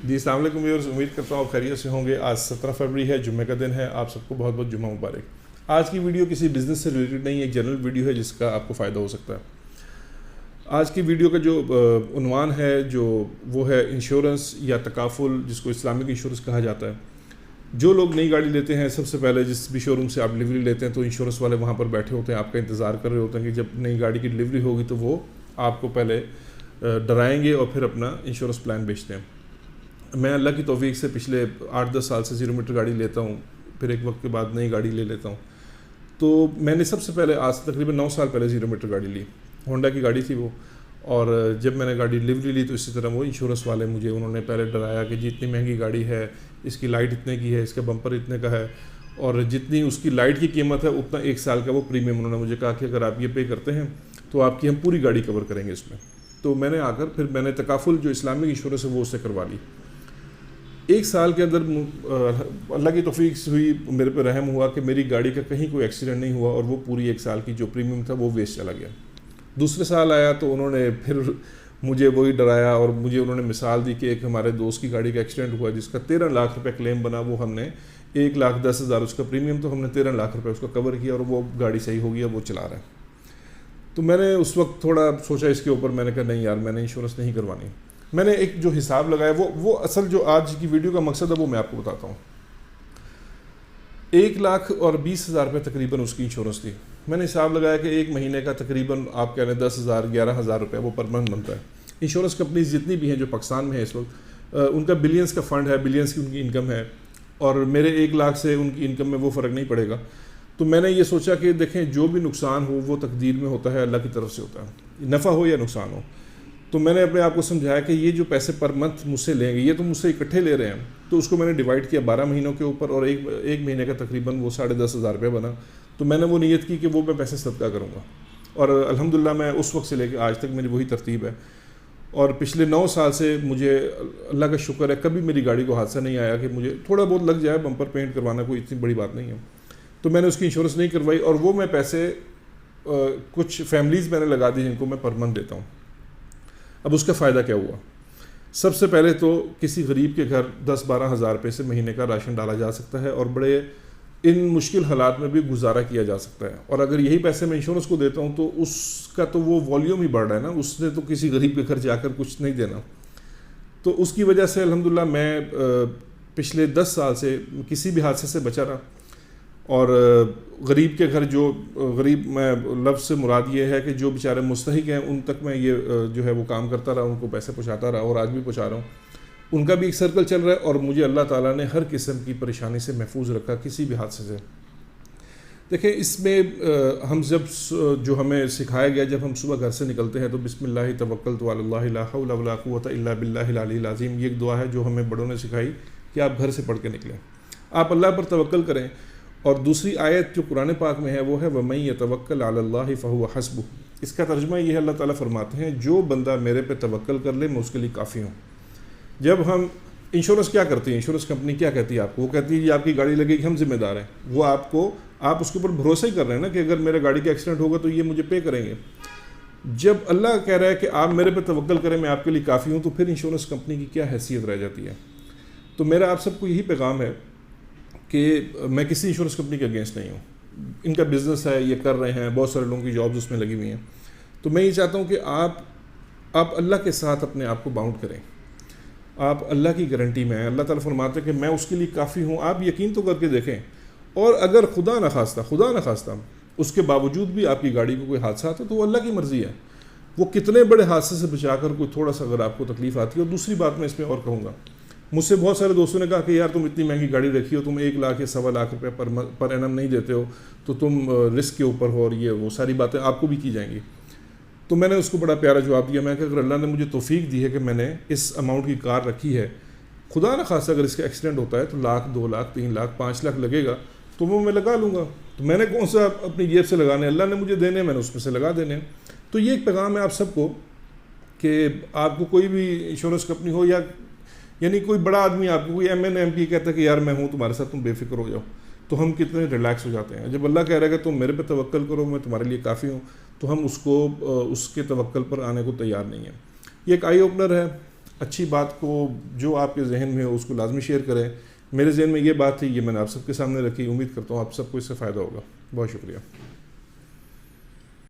जी अस्सलाम वालेकुम व्यूअर्स, उम्मीद करता हूँ आप खैरियत से होंगे। आज 17 फरवरी है, जुम्मे का दिन है। आप सबको बहुत बहुत जुम्मा मुबारक। आज की वीडियो किसी बिज़नेस से रिलेटेड नहीं, एक जनरल वीडियो है जिसका आपको फ़ायदा हो सकता है। आज की वीडियो का जो उन्वान है जो वो है इंश्योरेंस या तकाफुल, जिसको इस्लामिक इंश्योरेंस कहा जाता है। जो लोग नई गाड़ी लेते हैं, सबसे पहले जिस भी शोरूम से आप डिलीवरी लेते हैं तो इंश्योरेंस वाले वहाँ पर बैठे होते हैं, आपका इंतज़ार कर रहे होते हैं कि जब नई गाड़ी की डिलीवरी होगी तो वो आपको पहले डराएंगे और फिर अपना इंश्योरेंस प्लान बेचते हैं। मैं अल्लाह की तौफीक से पिछले 8-10 साल से 0 मीटर गाड़ी लेता हूँ, फिर एक वक्त के बाद नई गाड़ी ले लेता हूँ। तो मैंने सबसे पहले आज से तकरीबन 9 साल पहले 0 मीटर गाड़ी ली। होंडा की गाड़ी थी वो, और जब मैंने गाड़ी डिलीवरी ली तो इसी तरह वो इंश्योरेंस वाले मुझे उन्होंने पहले डराया कि जी इतनी महंगी गाड़ी है, इसकी लाइट इतने की है, इसका बम्पर इतने का है, और जितनी उसकी लाइट की कीमत है उतना 1 साल का वो प्रीमियम। उन्होंने मुझे कहा कि अगर आप ये पे करते हैं तो आपकी हम पूरी गाड़ी कवर करेंगे इसमें। तो मैंने आकर फिर मैंने तकाफुल जो इस्लामिक इंश्योरेंस है वो उससे करवा ली। 1 साल के अंदर अल्लाह की तौफीक से हुई, मेरे पे रहम हुआ कि मेरी गाड़ी का कहीं कोई एक्सीडेंट नहीं हुआ और वो पूरी 1 साल की जो प्रीमियम था वो वेस्ट चला गया। दूसरे साल आया तो उन्होंने फिर मुझे वही डराया और मुझे उन्होंने मिसाल दी कि एक हमारे दोस्त की गाड़ी का एक्सीडेंट हुआ जिसका 13 लाख रुपए क्लेम बना। वो हमने 1,10,000 उसका प्रीमियम, तो हमने 13 लाख रुपए उसका कवर किया और वो गाड़ी सही हो गई, अब वो चला रहा है। तो मैंने उस वक्त थोड़ा सोचा इसके ऊपर, मैंने कहा नहीं यार, मैंने इंश्योरेंस नहीं करवानी। मैंने एक जो हिसाब लगाया वो असल जो आज की वीडियो का मकसद है वो मैं आपको बताता हूँ। 1,20,000 रुपये तकरीबन उसकी इंश्योरेंस थी। मैंने हिसाब लगाया कि एक महीने का तकरीबन आप कह रहे हैं 10,000 11,000 रुपये वो पर मंथ बनता है। इंश्योरेंस कंपनीज जितनी भी हैं जो पाकिस्तान में है इस वक्त, उनका बिलियंस का फ़ंड है, बिलियंस की उनकी इनकम है, और मेरे 1 लाख से उनकी इनकम में वो फ़र्क नहीं पड़ेगा। तो मैंने ये सोचा कि देखें जो भी नुकसान हो वो तकदीर में होता है, अल्लाह की तरफ से होता है, नफ़ा हो या नुकसान हो। तो मैंने अपने आप को समझाया कि ये जो पैसे पर मंथ मुझसे लेंगे ये तो मुझसे इकट्ठे ले रहे हैं, तो उसको मैंने डिवाइड किया 12 महीनों के ऊपर, और एक महीने का तकरीबन वो 10,500 रुपये बना। तो मैंने वो नीयत की कि वो मैं पैसे सदका करूँगा, और अल्हम्दुलिल्लाह मैं उस वक्त से लेकर आज तक मेरी वही तरतीब है। और पिछले 9 साल से मुझे अल्लाह का शुक्र है कभी मेरी गाड़ी को हादसा नहीं आया कि मुझे थोड़ा बहुत लग जाए, बम्पर पेंट करवाना कोई इतनी बड़ी बात नहीं है। तो मैंने उसकी इंश्योरेंस नहीं करवाई, और वो मैं पैसे कुछ फैमिलीज़ मैंने लगा दी जिनको मैं पर मंथ देता हूँ। अब उसका फ़ायदा क्या हुआ? सबसे पहले तो किसी गरीब के घर 10-12 हज़ार रुपये से महीने का राशन डाला जा सकता है और बड़े इन मुश्किल हालात में भी गुजारा किया जा सकता है। और अगर यही पैसे मैं इंश्योरेंस को देता हूँ तो उसका तो वो वॉल्यूम ही बढ़ रहा है ना, उसने तो किसी गरीब के घर जाकर कुछ नहीं देना। तो उसकी वजह से अल्हम्दुलिल्लाह मैं पिछले 10 साल से किसी भी हादसे से बचा रहा। और गरीब के घर, जो गरीब मैं लफ्ज़ से मुराद ये है कि जो बेचारे मुस्तहिक हैं उन तक मैं ये जो है वो काम करता रहा, उनको पैसे पहुँचाता रहा और आज भी पहुँचा रहा हूँ। उनका भी एक सर्कल चल रहा है और मुझे अल्लाह ताला ने हर किस्म की परेशानी से महफूज रखा, किसी भी हादसे से। देखिए इसमें हम जब जो हमें सिखाया गया, जब हम सुबह घर से निकलते हैं तो बिस्मिल्लाह तवक्कलतु अलल्लाह ला हौला वला कुव्वता इल्ला बिल्लाहिल अलील अज़ीम, ये एक दुआ है जो हमें बड़ों ने सिखाई कि आप घर से पढ़ के निकलें, आप अल्लाह पर तवक्ल करें। और दूसरी आयत जो कुरान पाक में है वो है वमन यतवक्कल अलल्लाहि फहुव हस्बुह। इसका तर्जुमा ये है, अल्लाह ताला फरमाते हैं जो बंदा मेरे पे तवक्ल कर ले मैं उसके लिए काफ़ी हूँ। जब हम इंश्योरेंस क्या करती है, इंश्योरेंस कंपनी क्या कहती है आपको? वो कहती है कि आपकी गाड़ी लगेगी, हम जिम्मेदार हैं। वो आप उसके ऊपर भरोसा ही कर रहे हैं ना कि अगर मेरे गाड़ी का एक्सीडेंट होगा तो ये मुझे पे करेंगे। जब अल्लाह कह रहा है कि आप मेरे पे तवक्ल करें, मैं आपके लिए काफ़ी हूँ, तो फिर इंश्योरेंस कंपनी की क्या हैसियत रह जाती है? तो मेरा आप सबको यही पैगाम है कि मैं किसी इंश्योरेंस कंपनी के अगेंस्ट नहीं हूँ। इनका बिज़नेस है, ये कर रहे हैं, बहुत सारे लोगों की जॉब्स उसमें लगी हुई हैं। तो मैं ये चाहता हूँ कि आप अल्लाह के साथ अपने आप को बाउंड करें। आप अल्लाह की गारंटी में हैं। अल्लाह ताला फरमाते हैं कि मैं उसके लिए काफ़ी हूँ। आप यकीन तो करके देखें, और अगर खुदा न खास्ता उसके बावजूद भी आपकी गाड़ी को कोई हादसा आता है तो वो अल्लाह की मर्ज़ी है। वो कितने बड़े हादसे से बचाकर कोई थोड़ा सा अगर आपको तकलीफ़ आती है। और दूसरी बात मैं इसमें और कहूँगा, मुझसे बहुत सारे दोस्तों ने कहा कि यार तुम इतनी महंगी गाड़ी रखी हो, तुम 1 लाख या 1.25 लाख रुपये पर एनम नहीं देते हो, तो तुम रिस्क के ऊपर हो, और ये वो सारी बातें आपको भी की जाएंगी। तो मैंने उसको बड़ा प्यारा जवाब दिया। मैं कि अगर अल्लाह ने मुझे तौफीक दी है कि मैंने इस अमाउंट की कार रखी है, खुदा न खासा अगर इसका एक्सीडेंट होता है तो 1 लाख 2 लाख 3 लाख 5 लाख लगेगा तो वो मैं लगा लूँगा। तो मैंने कौन सा अपनी जेब से लगाने, अल्लाह ने मुझे देने, मैंने उसमें से लगा देने। तो ये एक पैगाम है आप सबको कि आपको कोई भी इंश्योरेंस कंपनी हो या यानी कोई बड़ा आदमी आपको कोई MN MP कहता है कि यार मैं हूँ तुम्हारे साथ, तुम बेफिक्र हो जाओ, तो हम कितने रिलैक्स हो जाते हैं। जब अल्लाह कह रहा है कि तुम मेरे पे तवक्ल करो, मैं तुम्हारे लिए काफ़ी हूँ, तो हम उसके तवक्ल पर आने को तैयार नहीं है। ये एक आई ओपनर है। अच्छी बात को जो आपके जहन में हो उसको लाजमी शेयर करें। मेरे जहन में ये बात थी, ये मैंने आप सबके सामने रखी। उम्मीद करता हूँ आप सबको इससे फ़ायदा होगा। बहुत शुक्रिया।